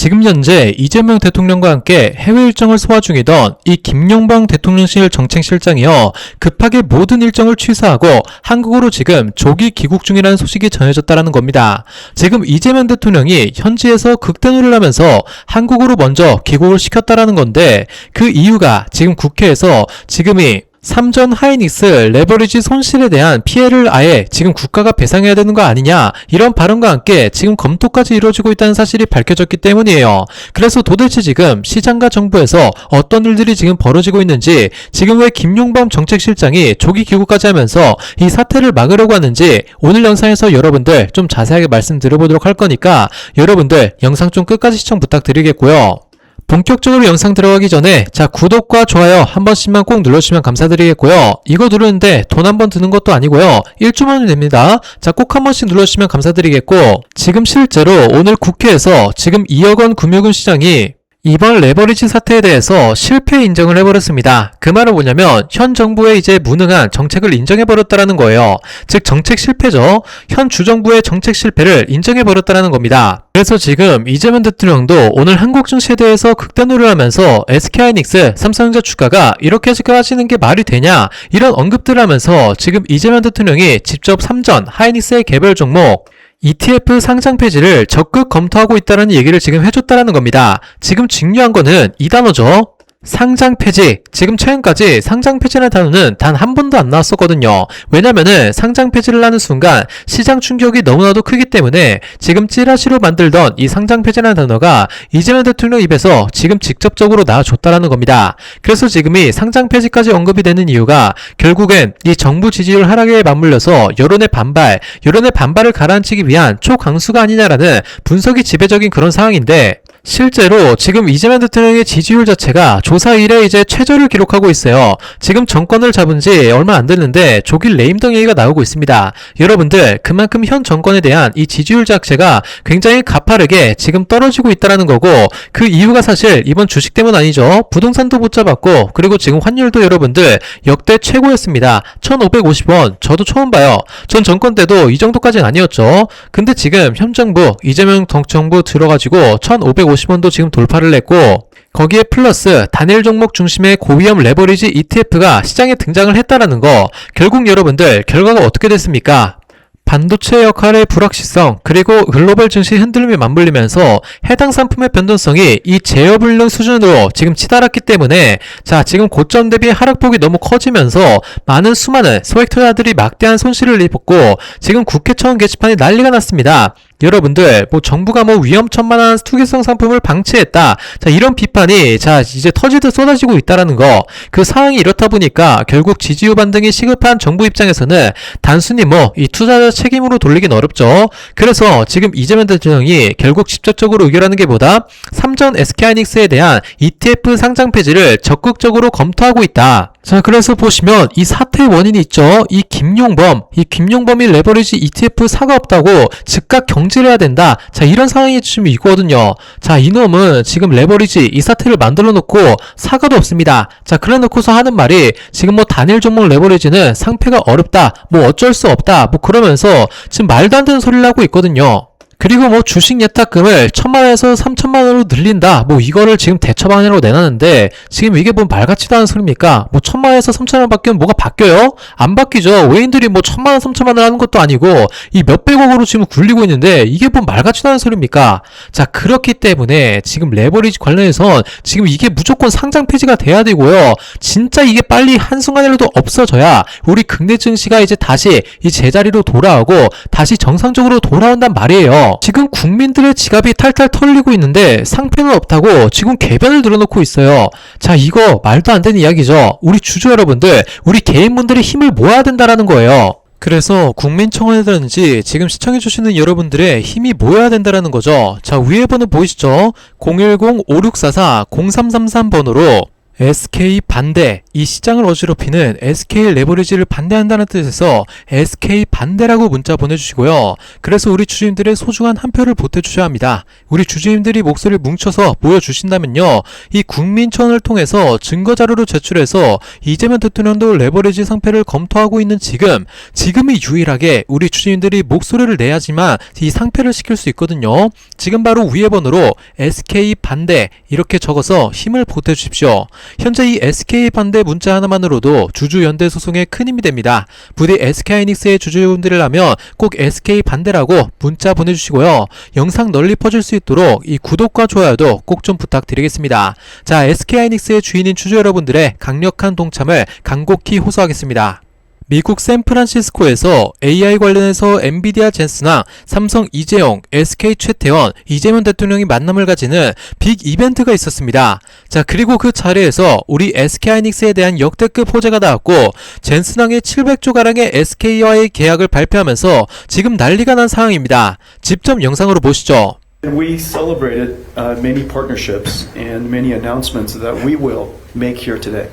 지금 현재 이재명 대통령과 함께 해외 일정을 소화 중이던 이 김용범 대통령실 정책실장이요, 급하게 모든 일정을 취소하고 한국으로 지금 조기 귀국 중이라는 소식이 전해졌다는 겁니다. 지금 이재명 대통령이 현지에서 극대노를 하면서 한국으로 먼저 귀국을 시켰다라는 건데, 그 이유가 지금 국회에서 지금이 삼전 하이닉스 레버리지 손실에 대한 피해를 아예 지금 국가가 배상해야 되는 거 아니냐, 이런 발언과 함께 지금 검토까지 이루어지고 있다는 사실이 밝혀졌기 때문이에요. 그래서 도대체 지금 시장과 정부에서 어떤 일들이 지금 벌어지고 있는지, 지금 왜 김용범 정책실장이 조기 귀국까지 하면서 이 사태를 막으려고 하는지 오늘 영상에서 여러분들 좀 자세하게 말씀드려보도록 할 거니까 여러분들 영상 좀 끝까지 시청 부탁드리겠고요. 본격적으로 영상 들어가기 전에 구독과 좋아요 한 번씩만 꼭 눌러주시면 감사드리겠고요. 이거 누르는데 돈 한 번 드는 것도 아니고요. 1초만은 됩니다. 꼭 한 번씩 눌러주시면 감사드리겠고, 지금 실제로 오늘 국회에서 지금 이혁원 금융위 시장이 이번 레버리지 사태에 대해서 실패 인정을 해버렸습니다. 그 말은 뭐냐면 현 정부의 이제 무능한 정책을 인정해버렸다라는 거예요. 즉 정책 실패죠. 현 주정부의 정책 실패를 인정해버렸다라는 겁니다. 그래서 지금 이재명 대통령도 오늘 한국 증시에 대해서 극단호를 하면서 SK하이닉스, 삼성전자 주가가 이렇게까지 하시는 게 말이 되냐, 이런 언급들을 하면서 지금 이재명 대통령이 직접 삼전 하이닉스의 개별 종목 ETF 상장 폐지를 적극 검토하고 있다는 얘기를 지금 해줬다라는 겁니다. 지금 중요한 거는 이 단어죠. 상장 폐지. 지금 최근까지 상장 폐지라는 단어는 단 한 번도 안 나왔었거든요. 왜냐면은 상장 폐지를 하는 순간 시장 충격이 너무나도 크기 때문에 지금 찌라시로 만들던 이 상장 폐지라는 단어가 이재명 대통령 입에서 지금 직접적으로 나와줬다라는 겁니다. 그래서 지금이 상장 폐지까지 언급이 되는 이유가 결국엔 이 정부 지지율 하락에 맞물려서 여론의 반발을 가라앉히기 위한 초강수가 아니냐라는 분석이 지배적인 그런 상황인데, 실제로 지금 이재명 대통령의 지지율 자체가 조사 이래 이제 최저를 기록하고 있어요. 지금 정권을 잡은 지 얼마 안 됐는데 조기 레임 등 얘기가 나오고 있습니다. 여러분들 그만큼 현 정권에 대한 이 지지율 자체가 굉장히 가파르게 지금 떨어지고 있다는 거고, 그 이유가 사실 이번 주식 때문 아니죠. 부동산도 못 잡았고, 그리고 지금 환율도 여러분들 역대 최고였습니다. 1550원. 저도 처음 봐요. 전 정권 때도 이 정도까지는 아니었죠. 근데 지금 현 정부 이재명 정부 들어가지고 1550원도 지금 돌파를 했고, 거기에 플러스 단일 종목 중심의 고위험 레버리지 ETF가 시장에 등장을 했다라는 거, 결국 여러분들 결과가 어떻게 됐습니까? 반도체 역할의 불확실성, 그리고 글로벌 증시 흔들림이 맞물리면서 해당 상품의 변동성이 이 제어불능 수준으로 지금 치달았기 때문에 지금 고점 대비 하락폭이 너무 커지면서 수많은 소액 투자자들이 막대한 손실을 입었고, 지금 국회청 게시판이 난리가 났습니다. 여러분들 정부가 위험천만한 투기성 상품을 방치했다, 이런 비판이 이제 터지듯 쏟아지고 있다라는 거. 그 상황이 이렇다 보니까 결국 지지율 반등이 시급한 정부 입장에서는 단순히 이 투자자 책임으로 돌리긴 어렵죠. 그래서 지금 이재명 대통령이 결국 직접적으로 의결하는 게 보다 삼전 SK하이닉스에 대한 ETF 상장 폐지를 적극적으로 검토하고 있다. 그래서 보시면 이 사태의 원인이 있죠. 이 김용범이 레버리지 ETF 사가 없다고 즉각 경질을 해야 된다. 이런 상황이 지금 있거든요. 이놈은 지금 레버리지 이 사태를 만들어 놓고 사과도 없습니다. 그래 놓고서 하는 말이 지금 단일 종목 레버리지는 상패가 어렵다, 어쩔 수 없다, 그러면서 지금 말도 안 되는 소리를 하고 있거든요. 그리고 주식 예탁금을 1000만원에서 3000만원으로 늘린다, 이거를 지금 대처방안으로 내놨는데, 지금 이게 말 같지도 않은 소리입니까? 1000만원에서 3000만원 바뀌면 뭐가 바뀌어요? 안 바뀌죠. 외인들이 1000만원 3000만원 하는 것도 아니고 이 몇백억으로 지금 굴리고 있는데 이게 말 같지도 않은 소리입니까? 그렇기 때문에 지금 레버리지 관련해선 지금 이게 무조건 상장 폐지가 돼야 되고요. 진짜 이게 빨리 한순간이라도 없어져야 우리 국내 증시가 이제 다시 이 제자리로 돌아오고 다시 정상적으로 돌아온단 말이에요. 지금 국민들의 지갑이 탈탈 털리고 있는데 상패는 없다고 지금 궤변을 늘어놓고 있어요. 이거 말도 안 되는 이야기죠. 우리 주주 여러분들, 우리 개인분들의 힘을 모아야 된다라는 거예요. 그래서 국민청원이라든지 지금 시청해주시는 여러분들의 힘이 모여야 된다라는 거죠. 위에 번호 보이시죠? 010-5644-0333번으로 SK 반대, 이 시장을 어지럽히는 SK 레버리지를 반대한다는 뜻에서 SK 반대라고 문자 보내주시고요. 그래서 우리 주주님들의 소중한 한 표를 보태주셔야 합니다. 우리 주주님들이 목소리를 뭉쳐서 모여주신다면요, 이 국민청원을 통해서 증거자료로 제출해서 이재명 대통령도 레버리지 상패를 검토하고 있는 지금이 유일하게 우리 주주님들이 목소리를 내야지만 이 상패를 시킬 수 있거든요. 지금 바로 위의 번호로 SK 반대 이렇게 적어서 힘을 보태주십시오. 현재 이 SK 반대 문자 하나만으로도 주주연대 소송에 큰 힘이 됩니다. 부디 SK하이닉스의 주주분들이라면 꼭 SK 반대라고 문자 보내주시고요. 영상 널리 퍼질 수 있도록 이 구독과 좋아요도 꼭 좀 부탁드리겠습니다. 자, SK하이닉스의 주인인 주주 여러분들의 강력한 동참을 간곡히 호소하겠습니다. 미국 샌프란시스코에서 AI 관련해서 엔비디아 젠슨왕, 삼성 이재용, SK 최태원, 이재명 대통령이 만남을 가지는 빅 이벤트가 있었습니다. 자, 그리고 그 자리에서 우리 SK하이닉스에 대한 역대급 호재가 나왔고 젠슨왕의 700조 가량의 SK와의 계약을 발표하면서 지금 난리가 난 상황입니다. 직접 영상으로 보시죠. We celebrated many partnerships and many announcements that we will make here today.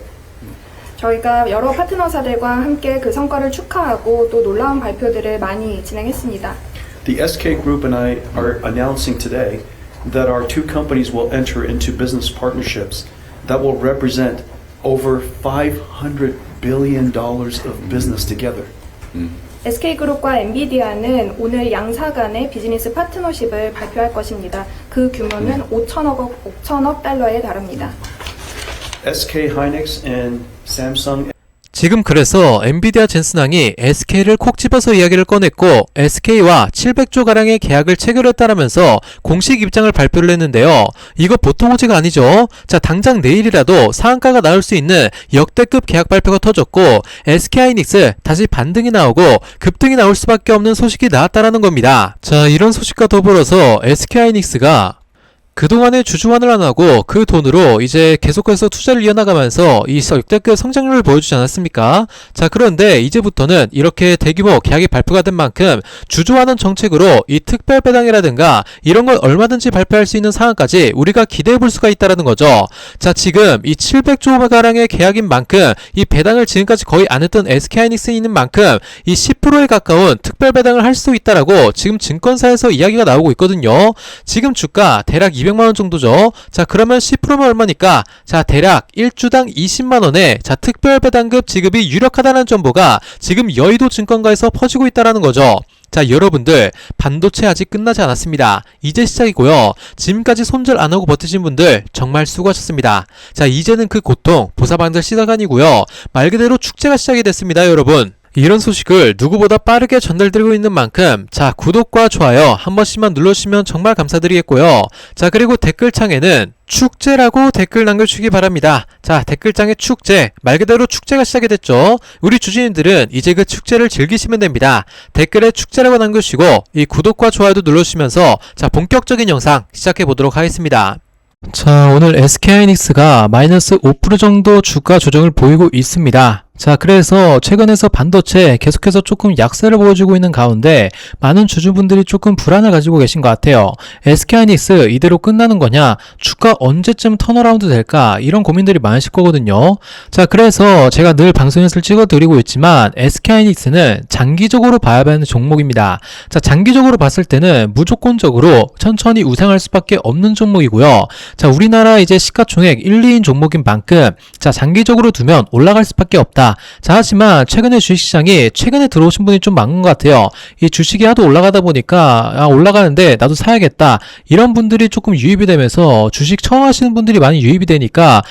저희가 여러 파트너사들과 함께 그 성과를 축하하고 또 놀라운 발표들을 많이 진행했습니다. The SK Group and I are announcing today that our two companies will enter into business partnerships that will represent over $500 billion of business together. SK그룹과 엔비디아는 오늘 양사 간의 비즈니스 파트너십을 발표할 것입니다. 그 규모는 5천억 달러에 달합니다. SK Hynix and Samsung. 지금 그래서 엔비디아 젠슨왕이 SK를 콕 집어서 이야기를 꺼냈고 SK와 700조 가량의 계약을 체결했다라면서 공식 입장을 발표를 했는데요. 이거 보통 호재가 아니죠. 자, 당장 내일이라도 상한가가 나올 수 있는 역대급 계약 발표가 터졌고 SK하이닉스 다시 반등이 나오고 급등이 나올 수밖에 없는 소식이 나왔다라는 겁니다. 자, 이런 소식과 더불어서 SK하이닉스가 그동안에 주주환을 안 하고 그 돈으로 이제 계속해서 투자를 이어나가면서 이 역대급 성장률을 보여주지 않았습니까? 자, 그런데 이제부터는 이렇게 대규모 계약이 발표가 된 만큼 주주환원 정책으로 이 특별 배당이라든가 이런 걸 얼마든지 발표할 수 있는 상황까지 우리가 기대해 볼 수가 있다라는 거죠. 자, 지금 이 700조 가량의 계약인 만큼 이 배당을 지금까지 거의 안 했던 SK하이닉스에 있는 만큼 이 10%에 가까운 특별 배당을 할 수 있다라고 지금 증권사에서 이야기가 나오고 있거든요. 지금 주가 대략 200만원 정도죠. 자, 그러면 10%면 얼마니까? 자, 대략 1주당 20만원에 자, 특별 배당급 지급이 유력하다는 정보가 지금 여의도 증권가에서 퍼지고 있다라는 거죠. 자, 여러분들 반도체 아직 끝나지 않았습니다. 이제 시작이고요. 지금까지 손절 안 하고 버티신 분들 정말 수고하셨습니다. 자, 이제는 그 고통 보사받을 시간이고요. 말 그대로 축제가 시작이 됐습니다, 여러분. 이런 소식을 누구보다 빠르게 전달드리고 있는 만큼 자, 구독과 좋아요 한 번씩만 눌러주시면 정말 감사드리겠고요. 자, 그리고 댓글창에는 축제라고 댓글 남겨주시기 바랍니다. 자, 댓글창에 축제, 말 그대로 축제가 시작이 됐죠. 우리 주주님들은 이제 그 축제를 즐기시면 됩니다. 댓글에 축제라고 남겨주시고 이 구독과 좋아요도 눌러주시면서 자, 본격적인 영상 시작해 보도록 하겠습니다. 자, 오늘 SK하이닉스가 마이너스 5% 정도 주가 조정을 보이고 있습니다. 자, 그래서 최근에서 반도체 계속해서 조금 약세를 보여주고 있는 가운데 많은 주주분들이 조금 불안을 가지고 계신 것 같아요. SK하이닉스 이대로 끝나는 거냐? 주가 언제쯤 턴어라운드 될까? 이런 고민들이 많으실 거거든요. 자, 그래서 제가 늘 방송에서 찍어드리고 있지만 SK하이닉스는 장기적으로 봐야 하는 종목입니다. 자, 장기적으로 봤을 때는 무조건적으로 천천히 우상할 수밖에 없는 종목이고요. 자, 우리나라 이제 시가총액 1, 2인 종목인 만큼 자, 장기적으로 두면 올라갈 수밖에 없다. 자, 하지만 최근에 주식시장이 최근에 들어오신 분이 좀 많은 것 같아요. 이 주식이 하도 올라가다 보니까 올라가는데 나도 사야겠다. 이런 분들이 조금 유입이 되면서 주식 처음 하시는 분들이 많이 유입이 되니까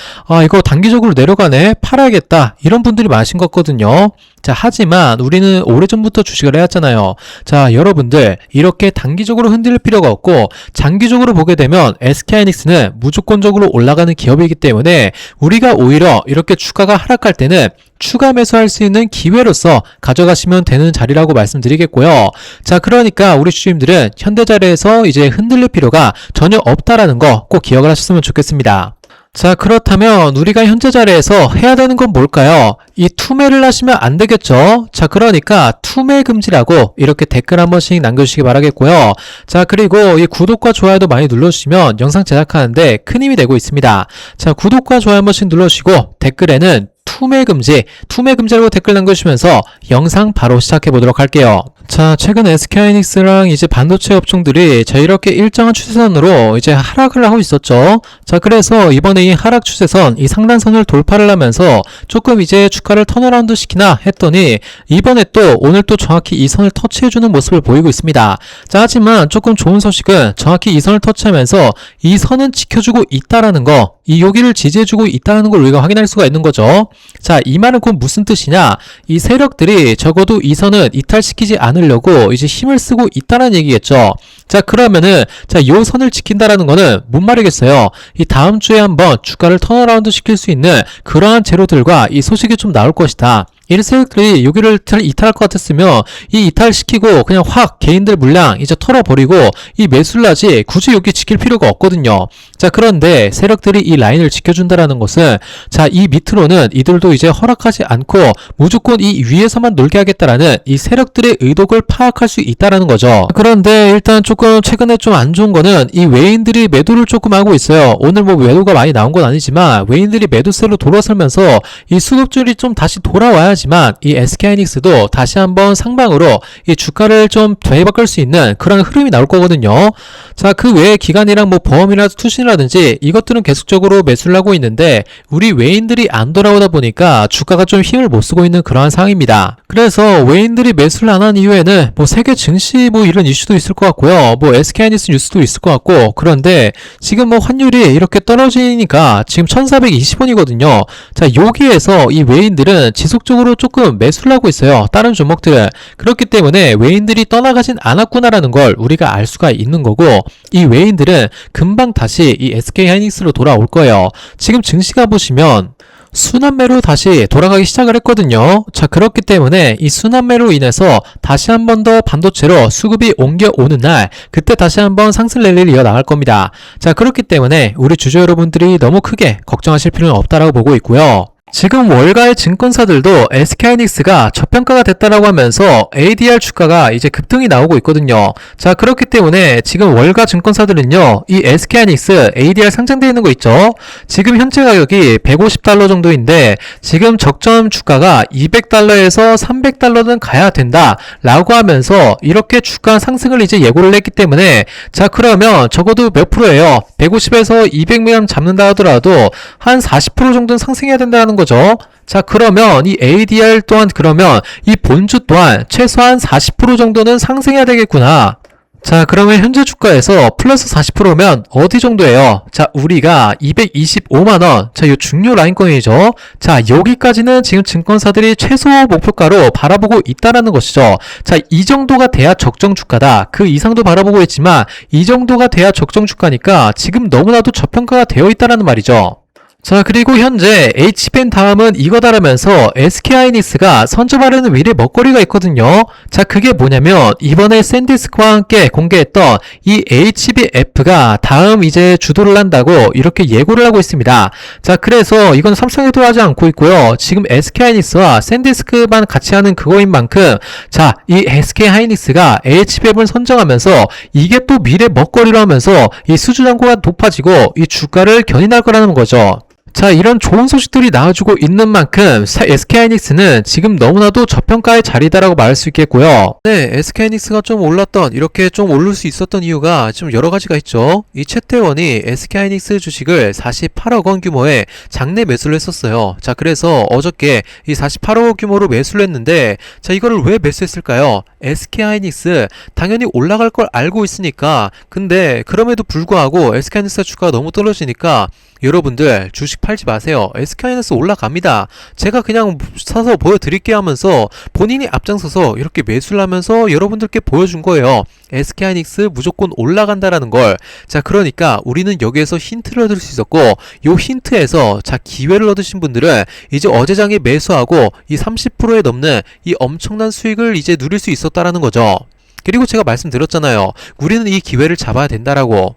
이거 단기적으로 내려가네, 팔아야겠다. 이런 분들이 많으신 것 같거든요. 자, 하지만 우리는 오래전부터 주식을 해왔잖아요. 자, 여러분들 이렇게 단기적으로 흔들릴 필요가 없고 장기적으로 보게 되면 SK하이닉스는 무조건적으로 올라가는 기업이기 때문에 우리가 오히려 이렇게 주가가 하락할 때는 추가 매수할 수 있는 기회로서 가져가시면 되는 자리라고 말씀드리겠고요. 자, 그러니까 우리 주주님들은 현대 자리에서 이제 흔들릴 필요가 전혀 없다라는 거 꼭 기억을 하셨으면 좋겠습니다. 자, 그렇다면 우리가 현재 자리에서 해야 되는 건 뭘까요? 이 투매를 하시면 안 되겠죠? 자, 그러니까 투매 금지라고 이렇게 댓글 한 번씩 남겨주시기 바라겠고요. 자, 그리고 이 구독과 좋아요도 많이 눌러주시면 영상 제작하는데 큰 힘이 되고 있습니다. 자, 구독과 좋아요 한 번씩 눌러주시고 댓글에는 투매 금지라고 댓글 남겨주시면서 영상 바로 시작해 보도록 할게요. 자, 최근 SK하이닉스랑 이제 반도체 업종들이 자, 이렇게 일정한 추세선으로 이제 하락을 하고 있었죠. 자, 그래서 이번에 이 하락 추세선, 이 상단선을 돌파를 하면서 조금 이제 주가를 턴어라운드 시키나 했더니 이번에 또 오늘 또 정확히 이 선을 터치해주는 모습을 보이고 있습니다. 자, 하지만 조금 좋은 소식은 정확히 이 선을 터치하면서 이 선은 지켜주고 있다라는 거, 이 여기를 지지해주고 있다는 걸 우리가 확인할 수가 있는 거죠. 자, 이 말은 곧 무슨 뜻이냐? 이 세력들이 적어도 이 선은 이탈시키지 않으려고 이제 힘을 쓰고 있다는 얘기겠죠. 자, 그러면은 자, 요 선을 지킨다라는 거는 뭔 말이겠어요? 이 다음 주에 한번 주가를 턴어라운드 시킬 수 있는 그러한 재료들과 이 소식이 좀 나올 것이다. 이 세력들이 여기를 이탈할 것 같았으면 이 이탈시키고 그냥 확 개인들 물량 이제 털어버리고 이 매수를 하지 굳이 여기 지킬 필요가 없거든요. 자, 그런데 세력들이 이 라인을 지켜준다라는 것은 자, 이 밑으로는 이들도 이제 허락하지 않고 무조건 이 위에서만 놀게 하겠다라는 이 세력들의 의도를 파악할 수 있다라는 거죠. 그런데 일단 조금 최근에 좀 안 좋은 거는 이 외인들이 매도를 조금 하고 있어요. 오늘 뭐 매도가 많이 나온 건 아니지만 외인들이 매도세로 돌아서면서 이 수급줄이 좀 다시 돌아와야지만 이 SK하이닉스도 다시 한번 상방으로 이 주가를 좀 되바꿀 수 있는 그런 흐름이 나올 거거든요. 자, 그 외에 기관이랑 뭐 보험이나 투신이라든지 이것들은 계속적으로 매수를 하고 있는데 우리 외인들이 안 돌아오다 보니까 주가가 좀 힘을 못 쓰고 있는 그러한 상황입니다. 그래서 외인들이 매수를 안 한 이후에는 뭐 세계 증시 뭐 이런 이슈도 있을 것 같고요. 뭐 SK하이닉스 뉴스도 있을 것 같고, 그런데 지금 뭐 환율이 이렇게 떨어지니까 지금 1420원이거든요. 자, 여기에서 이 외인들은 지속적으로 조금 매수를 하고 있어요. 다른 종목들은. 그렇기 때문에 외인들이 떠나가진 않았구나라는 걸 우리가 알 수가 있는 거고, 이 외인들은 금방 다시 이 SK하이닉스로 돌아올 거예요. 지금 증시가 보시면 순환매로 다시 돌아가기 시작을 했거든요. 자, 그렇기 때문에 이 순환매로 인해서 다시 한 번 더 반도체로 수급이 옮겨오는 날, 그때 다시 한번 상승 랠리를 이어나갈 겁니다. 자, 그렇기 때문에 우리 주주 여러분들이 너무 크게 걱정하실 필요는 없다라고 보고 있고요. 지금 월가의 증권사들도 SK하이닉스가 저평가가 됐다라고 하면서 ADR 주가가 이제 급등이 나오고 있거든요. 자, 그렇기 때문에 지금 월가 증권사들은요, 이 SK하이닉스 ADR 상장되어 있는 거 있죠? 지금 현재 가격이 150달러 정도인데 지금 적정 주가가 200달러에서 300달러는 가야 된다 라고 하면서 이렇게 주가 상승을 이제 예고를 했기 때문에, 자, 그러면 적어도 몇 프로예요? 150에서 200명 잡는다 하더라도 한 40% 정도는 상승해야 된다는 거죠. 자, 그러면 이 ADR 또한 그러면 이 본주 또한 최소한 40% 정도는 상승해야 되겠구나. 자, 그러면 현재 주가에서 플러스 40%면 어디 정도예요? 자, 우리가 225만원. 자, 이 중요 라인권이죠. 자, 여기까지는 지금 증권사들이 최소 목표가로 바라보고 있다라는 것이죠. 자, 이 정도가 돼야 적정 주가다. 그 이상도 바라보고 있지만 이 정도가 돼야 적정 주가니까 지금 너무나도 저평가가 되어 있다라는 말이죠. 자, 그리고 현재 HBM 다음은 이거다라면서 SK하이닉스가 선점하려는 미래 먹거리가 있거든요. 자, 그게 뭐냐면 이번에 샌디스크와 함께 공개했던 이 HBF가 다음 이제 주도를 한다고 이렇게 예고를 하고 있습니다. 자, 그래서 이건 삼성에도 하지 않고 있고요. 지금 SK하이닉스와 샌디스크만 같이 하는 그거인 만큼, 자, 이 SK하이닉스가 HBF를 선정하면서 이게 또 미래 먹거리로 하면서 이 수주 잔고가 높아지고 이 주가를 견인할 거라는 거죠. 자, 이런 좋은 소식들이 나와주고 있는 만큼 SK하이닉스는 지금 너무나도 저평가의 자리다라고 말할 수 있겠고요. 네, SK하이닉스가 좀 올랐던, 이렇게 좀 오를 수 있었던 이유가 좀 여러 가지가 있죠. 이 최태원이 SK하이닉스 주식을 48억 원 규모의 장내 매수를 했었어요. 자, 그래서 어저께 이 48억 원 규모로 매수를 했는데, 자, 이거를 왜 매수했을까요? SK하이닉스 당연히 올라갈 걸 알고 있으니까. 근데 그럼에도 불구하고 SK하이닉스 주가가 너무 떨어지니까 여러분들 주식 팔지 마세요. SK하이닉스 올라갑니다. 제가 그냥 사서 보여드릴게요 하면서 본인이 앞장서서 이렇게 매수를 하면서 여러분들께 보여준 거예요. SK하이닉스 무조건 올라간다라는 걸. 자, 그러니까 우리는 여기에서 힌트를 얻을 수 있었고, 요 힌트에서 자, 기회를 얻으신 분들은 이제 어제장에 매수하고 이 30%에 넘는 이 엄청난 수익을 이제 누릴 수 있었다라는 거죠. 그리고 제가 말씀드렸잖아요. 우리는 이 기회를 잡아야 된다라고.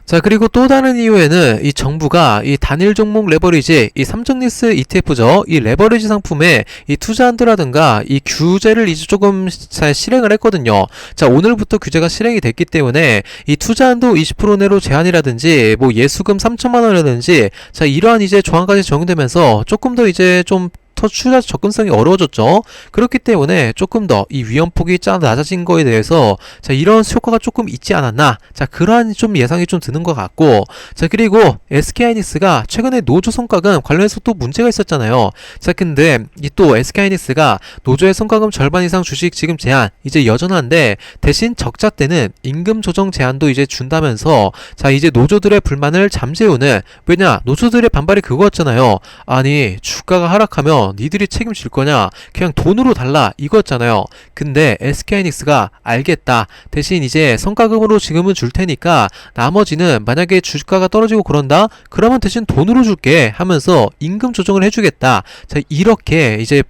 자, 그리고 또 다른 이유에는 이 정부가 이 단일 종목 레버리지, 이 삼성리스 ETF죠. 이 레버리지 상품에 이 투자 한도라든가 이 규제를 이제 조금 잘 실행을 했거든요. 자, 오늘부터 규제가 실행이 됐기 때문에 이 투자 한도 20% 내로 제한이라든지 뭐 예수금 3천만 원이라든지 자, 이러한 이제 조항까지 적용되면서 조금 더 이제 좀 더 투자 접근성이 어려워졌죠. 그렇기 때문에 조금 더 이 위험폭이 낮아진 거에 대해서 자, 이런 효과가 조금 있지 않았나. 자, 그러한 좀 예상이 좀 드는 것 같고, 자, 그리고 SK하이닉스가 최근에 노조 성과금 관련해서 또 문제가 있었잖아요. 자, 근데 이 또 SK하이닉스가 노조의 성과금 절반 이상 주식 지금 제한 이제 여전한데 대신 적자 때는 임금 조정 제한도 이제 준다면서 자, 이제 노조들의 불만을 잠재우는, 왜냐 노조들의 반발이 그거였잖아요. 아니 주가가 하락하면 니들이 책임질 거냐, 그냥 돈으로 달라 이거였잖아요. 근데 SK하이닉스가 알겠다, 대신 이제 성과금으로 지금은 줄 테니까 나머지는 만약에 주가가 떨어지고 그런다 그러면 대신 돈으로 줄게 하면서 임금 조정을 해주겠다. 자, 이렇게 이제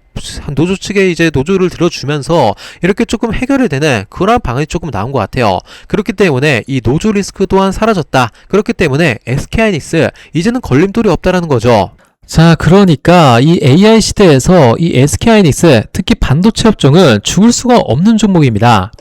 노조 측에 이제 노조를 들어주면서 이렇게 조금 해결이 되는 그런 방안이 조금 나온 것 같아요. 그렇기 때문에 이 노조 리스크 또한 사라졌다. 그렇기 때문에 SK하이닉스 이제는 걸림돌이 없다라는 거죠. 자, 그러니까 이 AI 시대에서 이 SK하이닉스, 특히 반도체 업종은 죽을 수가 없는 종목입니다.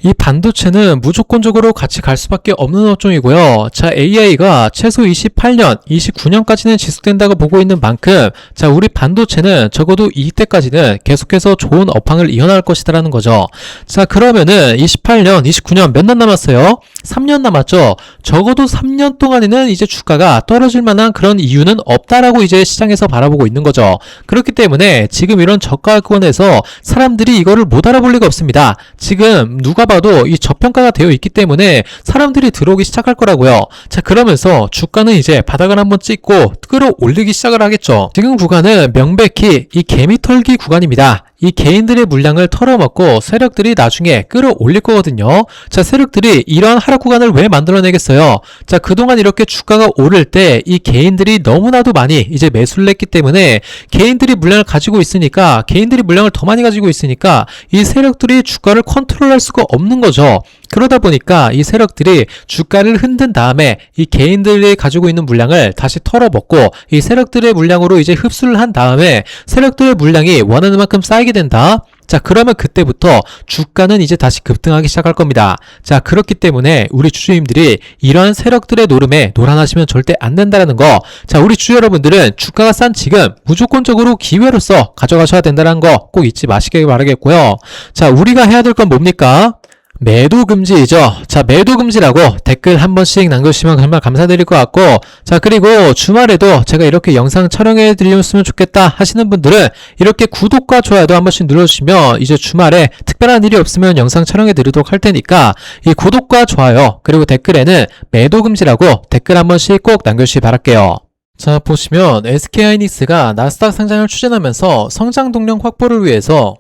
이 반도체는 무조건적으로 같이 갈 수밖에 없는 업종이고요. 자, AI가 최소 28년, 29년까지는 지속된다고 보고 있는 만큼 자, 우리 반도체는 적어도 이때까지는 계속해서 좋은 업황을 이어나갈 것이다라는 거죠. 자, 그러면은 28년, 29년 몇 년 남았어요? 3년 남았죠. 적어도 3년 동안에는 이제 주가가 떨어질 만한 그런 이유는 없다라고 이제 시장에서 바라보고 있는 거죠. 그렇기 때문에 지금 이런 저가권에서 사람들이 이거를 못 알아볼 리가 없습니다. 지금 누가 봐도 이 저평가가 되어 있기 때문에 사람들이 들어오기 시작할 거라고요. 자, 그러면서 주가는 이제 바닥을 한번 찍고 끌어올리기 시작을 하겠죠. 지금 구간은 명백히 이 개미털기 구간입니다. 이 개인들의 물량을 털어먹고 세력들이 나중에 끌어올릴 거거든요. 자, 세력들이 이러한 하락 구간을 왜 만들어내겠어요? 자, 그동안 이렇게 주가가 오를 때 이 개인들이 너무나도 많이 이제 매수를 했기 때문에 개인들이 물량을 가지고 있으니까, 개인들이 물량을 더 많이 가지고 있으니까 이 세력들이 주가를 컨트롤할 수가 없는 거죠. 그러다 보니까 이 세력들이 주가를 흔든 다음에 이 개인들이 가지고 있는 물량을 다시 털어먹고 이 세력들의 물량으로 이제 흡수를 한 다음에 세력들의 물량이 원하는 만큼 쌓이게 된다. 자, 그러면 그때부터 주가는 이제 다시 급등하기 시작할 겁니다. 자, 그렇기 때문에 우리 주주님들이 이러한 세력들의 노름에 노란하시면 절대 안 된다라는 거. 자, 우리 주주 여러분들은 주가가 싼 지금 무조건적으로 기회로서 가져가셔야 된다는 거 꼭 잊지 마시길 바라겠고요. 자, 우리가 해야 될 건 뭡니까? 매도 금지이죠. 자, 매도 금지라고 댓글 한 번씩 남겨주시면 정말 감사드릴 것 같고, 자, 그리고 주말에도 제가 이렇게 영상 촬영해 드렸으면 좋겠다 하시는 분들은 이렇게 구독과 좋아요도 한 번씩 눌러주시면 이제 주말에 특별한 일이 없으면 영상 촬영해 드리도록 할 테니까 이 구독과 좋아요 그리고 댓글에는 매도 금지라고 댓글 한 번씩 꼭 남겨주시기 바랄게요. 자, 보시면 SK하이닉스가 나스닥 상장을 추진하면서 성장 동력 확보를 위해서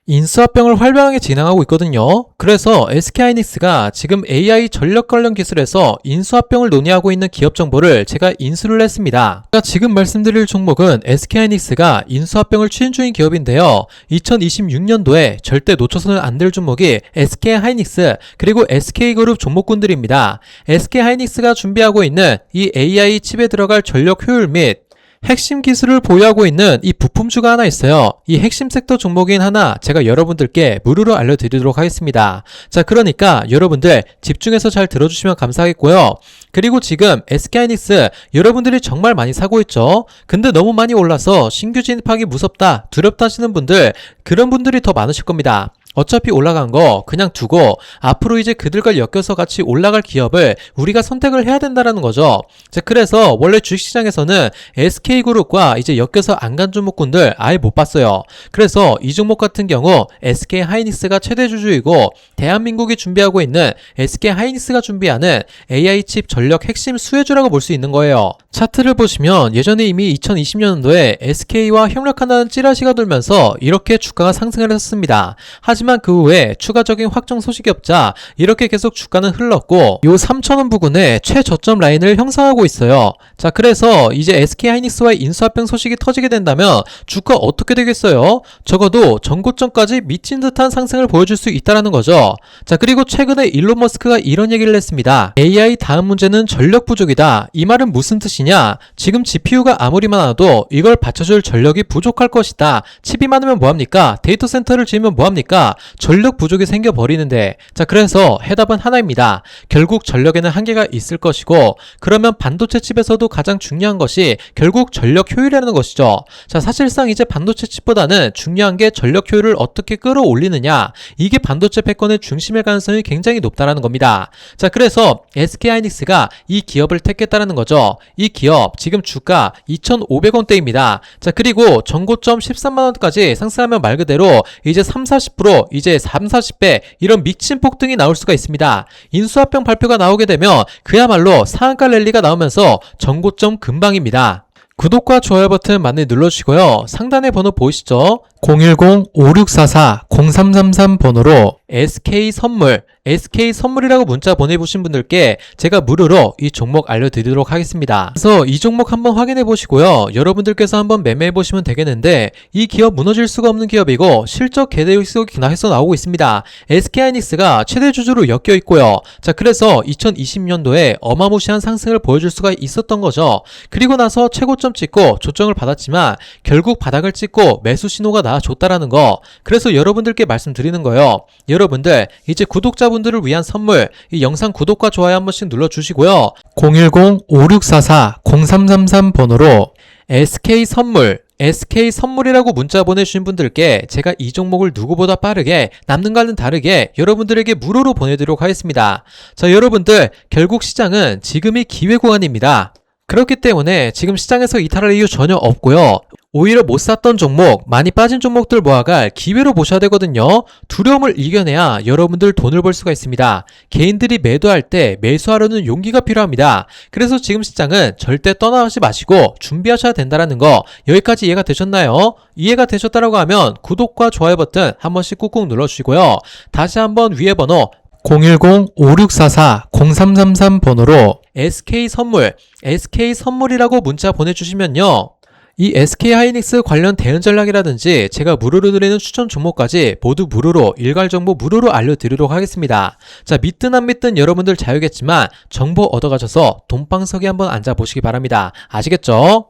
인수합병을 활발하게 진행하고 있거든요. 그래서 SK하이닉스가 지금 AI 전력 관련 기술에서 인수합병을 논의하고 있는 기업 정보를 제가 인수를 했습니다. 제가 지금 말씀드릴 종목은 SK하이닉스가 인수합병을 추진 중인 기업인데요. 2026년도에 절대 놓쳐서는 안 될 종목이 SK하이닉스 그리고 SK그룹 종목군들입니다. SK하이닉스가 준비하고 있는 이 AI 칩에 들어갈 전력 효율 및 핵심 기술을 보유하고 있는 이 부품주가 하나 있어요. 이 핵심 섹터 종목인 하나 제가 여러분들께 무료로 알려드리도록 하겠습니다. 자, 그러니까 여러분들 집중해서 잘 들어주시면 감사하겠고요. 그리고 지금 SK하이닉스 여러분들이 정말 많이 사고 있죠. 근데 너무 많이 올라서 신규 진입하기 무섭다, 두렵다 하시는 분들, 그런 분들이 더 많으실 겁니다. 어차피 올라간 거 그냥 두고 앞으로 이제 그들과 엮여서 같이 올라갈 기업을 우리가 선택을 해야 된다라는 거죠. 자, 그래서 원래 주식시장에서는 SK그룹과 이제 엮여서 안 간 종목군들 아예 못 봤어요. 그래서 이 종목 같은 경우 SK하이닉스가 최대 주주이고 대한민국이 준비하고 있는 SK하이닉스가 준비하는 AI 칩 전력 핵심 수혜주라고 볼 수 있는 거예요. 차트를 보시면 예전에 이미 2020년도에 SK와 협력한다는 찌라시가 돌면서 이렇게 주가가 상승을 했습니다. 하지만 하지만 그 후에 추가적인 확정 소식이 없자 이렇게 계속 주가는 흘렀고 요 3,000원 부근에 최저점 라인을 형성하고 있어요. 자, 그래서 이제 SK하이닉스와의 인수합병 소식이 터지게 된다면 주가 어떻게 되겠어요? 적어도 전고점까지 미친 듯한 상승을 보여줄 수 있다는 거죠. 자, 그리고 최근에 일론 머스크가 이런 얘기를 했습니다. AI 다음 문제는 전력 부족이다. 이 말은 무슨 뜻이냐? 지금 GPU가 아무리 많아도 이걸 받쳐줄 전력이 부족할 것이다. 칩이 많으면 뭐합니까? 데이터 센터를 지으면 뭐합니까? 전력 부족이 생겨버리는데. 자, 그래서 해답은 하나입니다. 결국 전력에는 한계가 있을 것이고, 그러면 반도체 칩에서도 가장 중요한 것이 결국 전력 효율이라는 것이죠. 자, 사실상 이제 반도체 칩보다는 중요한 게 전력 효율을 어떻게 끌어올리느냐, 이게 반도체 패권의 중심일 가능성이 굉장히 높다라는 겁니다. 자, 그래서 SK하이닉스가 이 기업을 택했다는 거죠. 이 기업 지금 주가 2,500원대입니다. 자, 그리고 전고점 13만원까지 상승하면 말 그대로 이제 30-40% 이제 30-40배 이런 미친 폭등이 나올 수가 있습니다. 인수합병 발표가 나오게 되면 그야말로 상한가 랠리가 나오면서 전고점 근방입니다. 구독과 좋아요 버튼 많이 눌러주시고요. 상단에 번호 보이시죠? 010-5644-0333 번호로 SK선물이라고 문자 보내보신 분들께 제가 무료로 이 종목 알려드리도록 하겠습니다. 그래서 이 종목 한번 확인해 보시고요. 여러분들께서 한번 매매해 보시면 되겠는데, 이 기업 무너질 수가 없는 기업이고 실적 계획속이 해서 나오고 있습니다. SK하이닉스가 최대 주주로 엮여 있고요. 자, 그래서 2020년도에 어마무시한 상승을 보여줄 수가 있었던 거죠. 그리고 나서 최고점 찍고 조정을 받았지만 결국 바닥을 찍고 매수 신호가 나와줬다라는 거. 그래서 여러분들께 말씀드리는 거예요. 여러분들 이제 구독자분들을 위한 선물, 이 영상 구독과 좋아요 한 번씩 눌러주시고요. 010-5644-0333 번호로 SK선물이라고 문자 보내주신 분들께 제가 이 종목을 누구보다 빠르게 남들과는 다르게 여러분들에게 무료로 보내드리도록 하겠습니다. 자, 여러분들 결국 시장은 지금이 기회 구간입니다. 그렇기 때문에 지금 시장에서 이탈할 이유 전혀 없고요. 오히려 못 샀던 종목, 많이 빠진 종목들 모아갈 기회로 보셔야 되거든요. 두려움을 이겨내야 여러분들 돈을 벌 수가 있습니다. 개인들이 매도할 때 매수하려는 용기가 필요합니다. 그래서 지금 시장은 절대 떠나가지 마시고 준비하셔야 된다는 거, 여기까지 이해가 되셨나요? 이해가 되셨다라고 하면 구독과 좋아요 버튼 한 번씩 꾹꾹 눌러주시고요. 다시 한번 위에 번호 010-5644-0333 번호로 SK선물이라고 문자 보내주시면요. 이 SK하이닉스 관련 대응 전략이라든지 제가 무료로 드리는 추천 종목까지 모두 무료로 일괄 정보 무료로 알려드리도록 하겠습니다. 자, 믿든 안 믿든 여러분들 자유겠지만 정보 얻어가셔서 돈방석에 한번 앉아보시기 바랍니다. 아시겠죠?